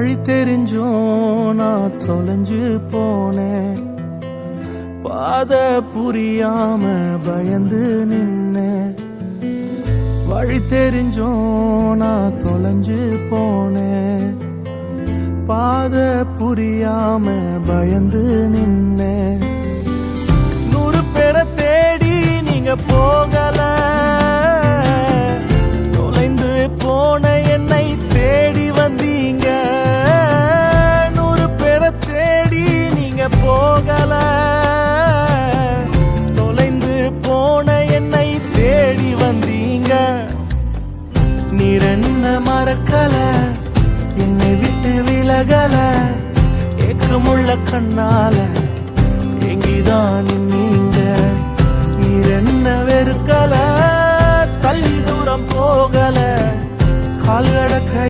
வழி தெரிஞ்சோம் நான் தொலைஞ்சு போனேன், பாத புரியாம பயந்து நின்னேன். வழி தெரிஞ்சோம் நான் தொலைஞ்சு போனேன், பாத புரியாம பயந்து நின்னேன். 100 பேரை தேடி நீங்க போகல, தொலைந்து போன என்னை தேடி வந்தீங்க. 100 பேரை தேடி நீங்க போகல, தொலைந்து போன என்னை தேடி வந்தீங்க. நீர் என்ன மறக்கல, என்னை விட்டு விலகல, ஏக்கமுள்ள கண்ணால எங்கிதான் நீங்க. நீர் என்ன வெறுக்கல, தள்ளி தூரம் போகல, கால் கடக்க